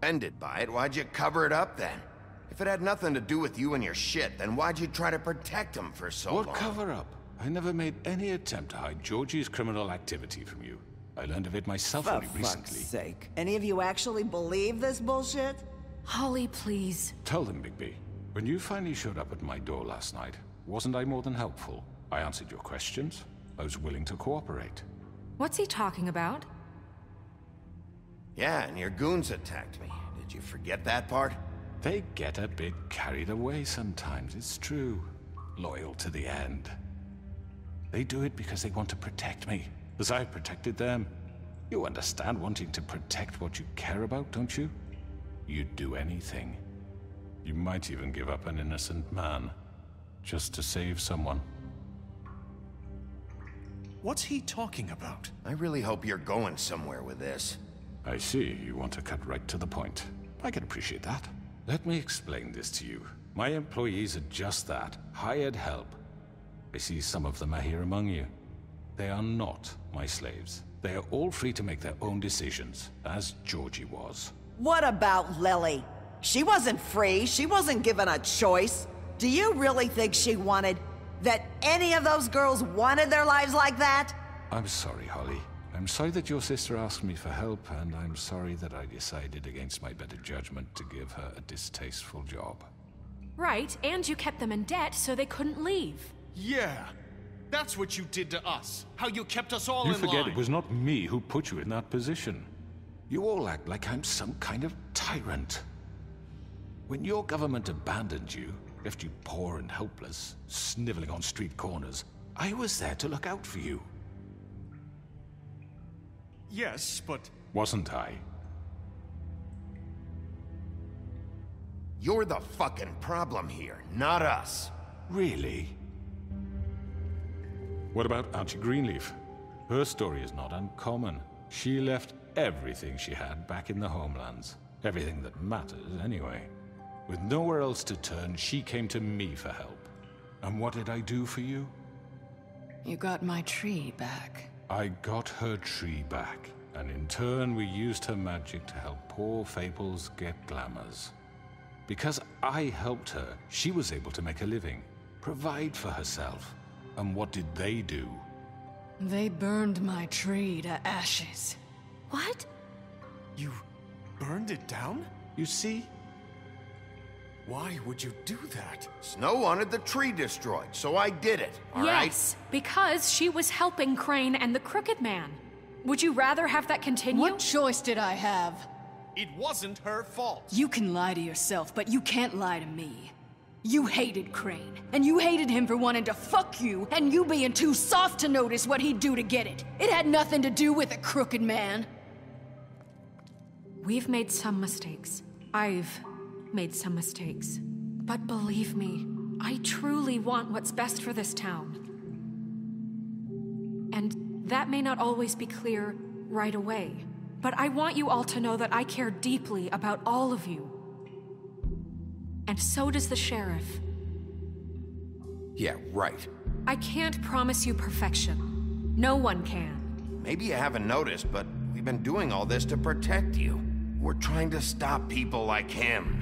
Offended by it, why'd you cover it up then? If it had nothing to do with you and your shit, then why'd you try to protect him for so long? What cover up? I never made any attempt to hide Georgie's criminal activity from you. I learned of it myself only recently. For fuck's sake. Any of you actually believe this bullshit? Holly, please. Tell them, Bigby. When you finally showed up at my door last night, wasn't I more than helpful? I answered your questions. I was willing to cooperate. What's he talking about? Yeah, and your goons attacked me. Did you forget that part? They get a bit carried away sometimes, it's true. Loyal to the end. They do it because they want to protect me, as I've protected them. You understand wanting to protect what you care about, don't you? You'd do anything. You might even give up an innocent man, just to save someone. What's he talking about? I really hope you're going somewhere with this. I see, you want to cut right to the point. I can appreciate that. Let me explain this to you. My employees are just that, hired help. I see some of them are here among you. They are not my slaves. They are all free to make their own decisions, as Georgie was. What about Lily? She wasn't free. She wasn't given a choice. Do you really think she wanted... that any of those girls wanted their lives like that? I'm sorry, Holly. I'm sorry that your sister asked me for help, and I'm sorry that I decided against my better judgment to give her a distasteful job. Right, and you kept them in debt so they couldn't leave. Yeah, that's what you did to us. How you kept us all in line. You forget it was not me who put you in that position. You all act like I'm some kind of tyrant. When your government abandoned you, left you poor and helpless, sniveling on street corners, I was there to look out for you. Yes, but... Wasn't I? You're the fucking problem here, not us. Really? What about Auntie Greenleaf? Her story is not uncommon. She left everything she had back in the homelands. Everything that matters, anyway. With nowhere else to turn, she came to me for help. And what did I do for you? You got my tree back. I got her tree back, and in turn we used her magic to help poor Fables get glamours. Because I helped her, she was able to make a living, provide for herself. And what did they do? They burned my tree to ashes. What? You burned it down? You see? Why would you do that? Snow wanted the tree destroyed, so I did it, all right? Yes, because she was helping Crane and the Crooked Man. Would you rather have that continue? What choice did I have? It wasn't her fault. You can lie to yourself, but you can't lie to me. You hated Crane, and you hated him for wanting to fuck you, and you being too soft to notice what he'd do to get it. It had nothing to do with a Crooked Man. We've made some mistakes. I've made some mistakes. But believe me, I truly want what's best for this town. And that may not always be clear right away, but I want you all to know that I care deeply about all of you. And so does the sheriff. Yeah, right. I can't promise you perfection. No one can. Maybe you haven't noticed, but we've been doing all this to protect you. We're trying to stop people like him.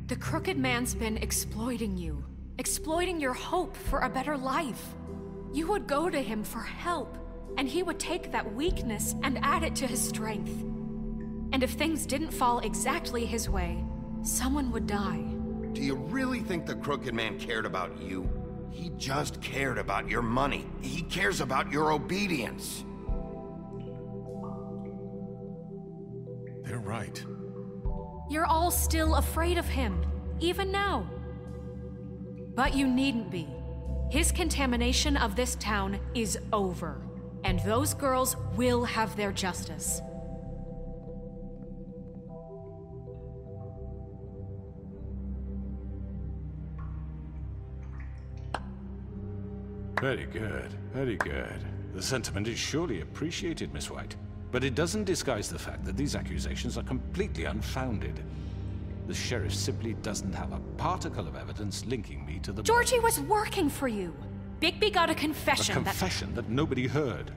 The Crooked Man's been exploiting you. Exploiting your hope for a better life. You would go to him for help, and he would take that weakness and add it to his strength. And if things didn't fall exactly his way, someone would die. Do you really think the Crooked Man cared about you? He just cared about your money. He cares about your obedience. They're right. You're all still afraid of him, even now. But you needn't be. His contamination of this town is over, and those girls will have their justice. Very good, very good. The sentiment is surely appreciated, Miss White. But it doesn't disguise the fact that these accusations are completely unfounded. The sheriff simply doesn't have a particle of evidence linking me to the... Georgie was working for you. Bigby got a confession that nobody heard.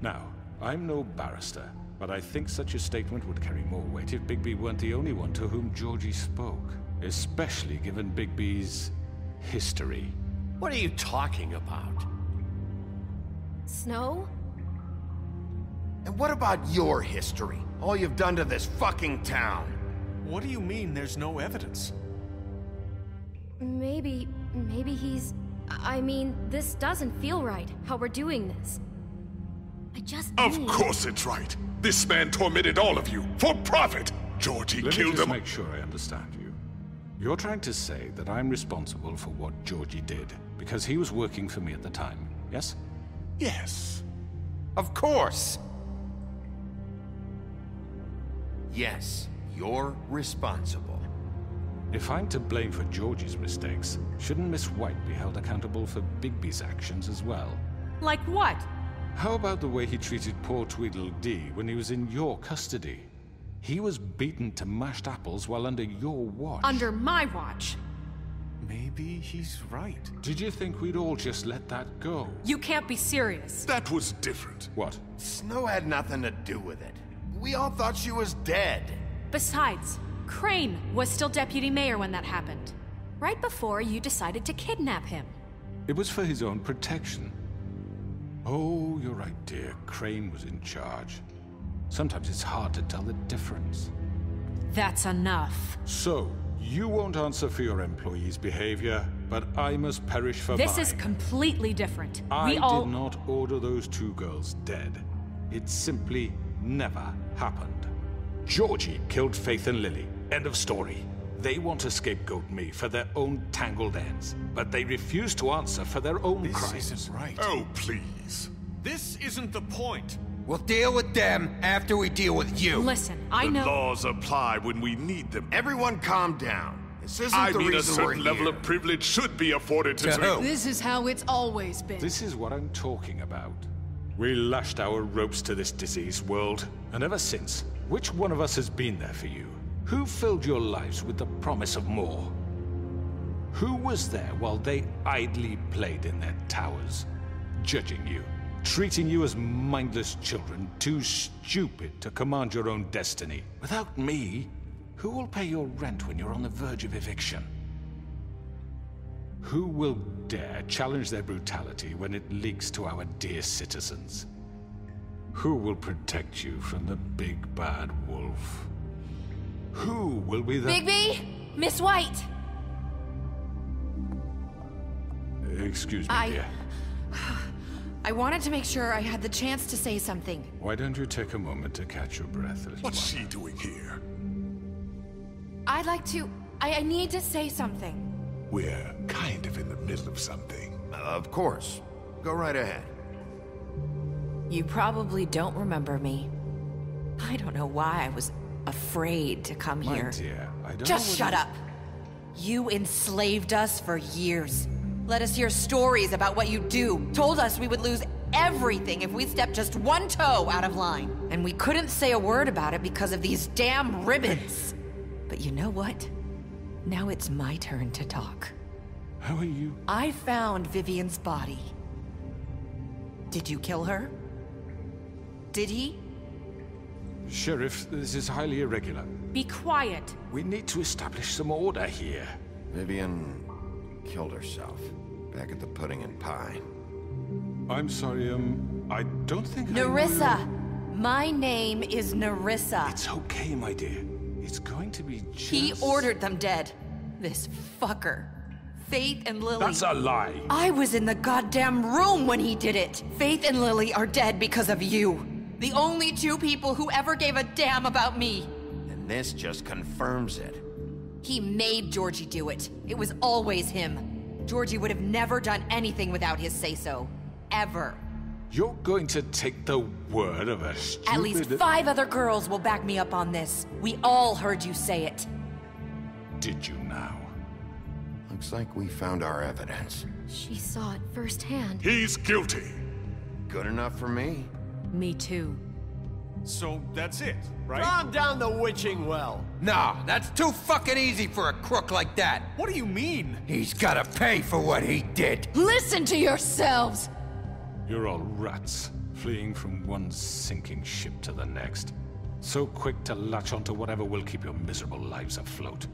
Now, I'm no barrister, But I think such a statement would carry more weight if Bigby weren't the only one to whom Georgie spoke. Especially given Bigby's history. What are you talking about? Snow? And what about your history? All you've done to this fucking town? What do you mean there's no evidence? Maybe he's... I mean, this doesn't feel right, how we're doing this. I just Of need... course it's right. This man tormented all of you, for profit. Georgie Let me killed just him. make sure I understand you. You're trying to say that I'm responsible for what Georgie did, because he was working for me at the time, yes? Yes. Of course! Yes, you're responsible. If I'm to blame for Georgie's mistakes, shouldn't Miss White be held accountable for Bigby's actions as well? Like what? How about the way he treated poor Tweedledee when he was in your custody? He was beaten to mashed apples while under your watch. Under my watch. Maybe he's right. Did you think we'd all just let that go? You can't be serious. That was different. What? Snow had nothing to do with it. We all thought she was dead. Besides, Crane was still deputy mayor when that happened. Right before you decided to kidnap him. It was for his own protection. Oh, you're right, dear. Crane was in charge. Sometimes it's hard to tell the difference. That's enough. So, you won't answer for your employees' behavior, but I must perish for This mine. is completely different. I We all... did not order those two girls dead. It simply never happened. Georgie killed Faith and Lily. End of story. They want to scapegoat me for their own tangled ends, but they refuse to answer for their own crimes. This isn't right. Oh, please. This isn't the point. We'll deal with them after we deal with you. Listen, I The know... laws apply when we need them. Everyone calm down. This isn't I the mean, a reason we're certain level here. of privilege should be afforded to... To who? This is how it's always been. This is what I'm talking about. We lashed our ropes to this diseased world, and ever since, which one of us has been there for you? Who filled your lives with the promise of more? Who was there while they idly played in their towers, judging you, treating you as mindless children, too stupid to command your own destiny? Without me, who will pay your rent when you're on the verge of eviction? Who will dare challenge their brutality when it leaks to our dear citizens? Who will protect you from the big bad wolf? Who will be the... Bigby! Miss White! Excuse me, dear. I wanted to make sure I had the chance to say something. Why don't you take a moment to catch your breath a little What's while? she doing here? I'd like to... I need to say something. We're kind of in the middle of something. Of course. Go right ahead. You probably don't remember me. I don't know why I was afraid to come My here. dear, I don't Just know shut up. You enslaved us for years. Let us hear stories about what you do. Told us we would lose everything if we stepped just one toe out of line. And we couldn't say a word about it because of these damn ribbons. But you know what? Now it's my turn to talk. How are you? I found Vivian's body. Did you kill her? Did he? Sheriff, this is highly irregular. Be quiet. We need to establish some order here. Vivian killed herself back at the Pudding and Pie. I'm sorry, I don't think Nerissa! My name is Nerissa. It's okay, my dear. It's going to be just... He ordered them dead. This fucker. Faith and Lily. That's a lie. I was in the goddamn room when he did it. Faith and Lily are dead because of you. The only two people who ever gave a damn about me. And this just confirms it. He made Georgie do it. It was always him. Georgie would have never done anything without his say-so. Ever. You're going to take the word of a stupid... At least 5 other girls will back me up on this. We all heard you say it. Did you now? Looks like we found our evidence. She saw it firsthand. He's guilty. Good enough for me. Me too. So that's it, right? Calm down the witching well. Nah, that's too fucking easy for a crook like that. What do you mean? He's gotta pay for what he did. Listen to yourselves! You're all rats. Fleeing from one sinking ship to the next. So quick to latch onto whatever will keep your miserable lives afloat.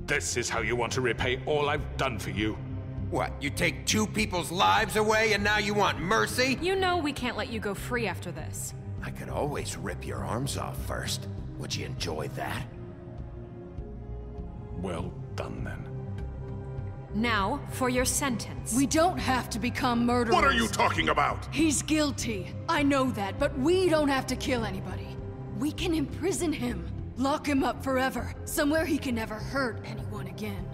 This is how you want to repay all I've done for you? What, you take 2 people's lives away and now you want mercy? You know we can't let you go free after this. I could always rip your arms off first. Would you enjoy that? Well done, then. Now, for your sentence. We don't have to become murderers. What are you talking about? He's guilty. I know that, but we don't have to kill anybody. We can imprison him. Lock him up forever. Somewhere he can never hurt anyone again.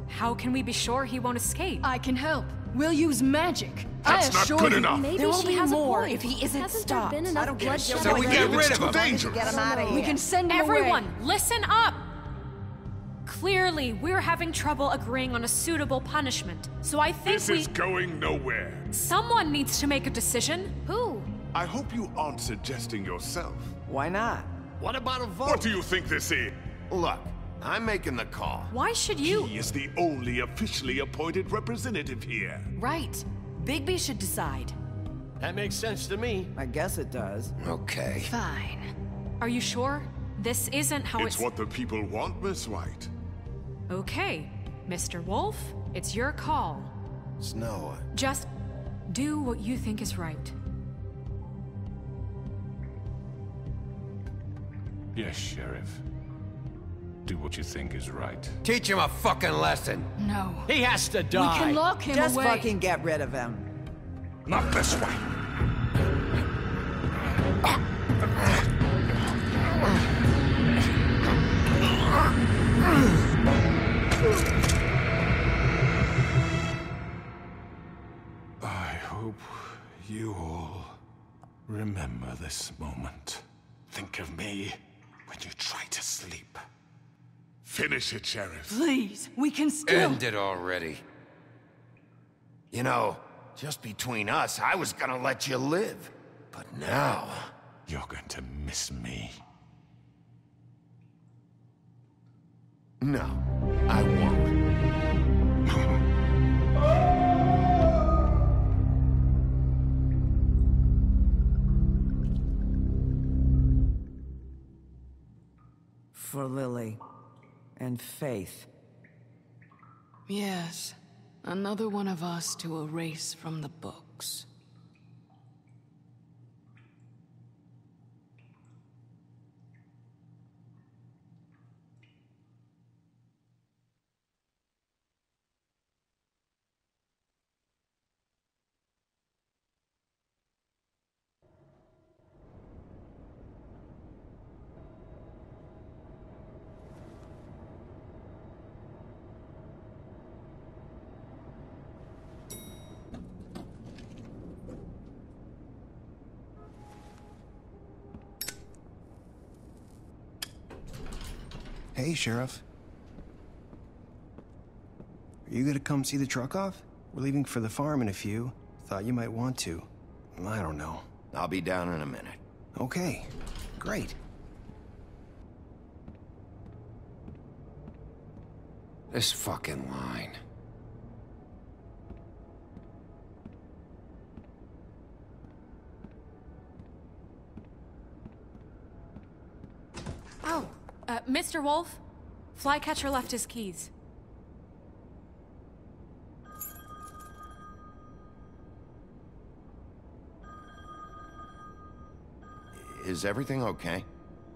How can we be sure he won't escape? I can help. We'll use magic. That's I not assure good you. enough. Maybe There will she be has more a point. if he isn't Hasn't stopped. there been I enough don't give a bloodshed shit So we what get they do. rid of It's him. too dangerous. Get him out of here. We can send him Everyone, away. listen up! Clearly, we're having trouble agreeing on a suitable punishment, so I think This is going nowhere. someone needs to make a decision. Who? I hope you aren't suggesting yourself. Why not? What about a vote? What do you think this is? Look, I'm making the call. Why should you? He is the only officially appointed representative here. Right. Bigby should decide. That makes sense to me. I guess it does. Okay. Fine. Are you sure? This isn't how It's what the people want, Miss White. Okay, Mr. Wolf, it's your call. Snow, Just do what you think is right. Yes, Sheriff. Do what you think is right. Teach him a fucking lesson. No. He has to We die. can lock him Just away. fucking get rid of him. Not this way! I hope you all remember this moment. Think of me when you try to sleep. Finish it, Sheriff. Please, we can still... End it already. you know, just between us, I was gonna let you live. But now... You're going to miss me. No, I won't. For Lily. And Faith. Yes. Another one of us to erase from the books. Hey, Sheriff. Are you gonna come see the truck off? We're leaving for the farm in a few. Thought you might want to. I don't know. I'll be down in a minute. Okay, great. This fucking line. Oh, Mr. Wolf, Flycatcher left his keys. Is everything okay?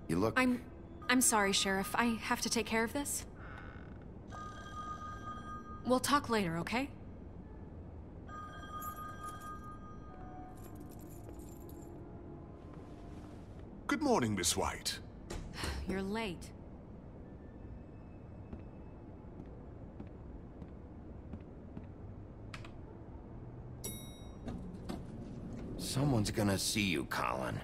You look... I'm sorry, Sheriff. I have to take care of this. We'll talk later, okay? Good morning, Miss White. You're late. Someone's gonna see you, Colin.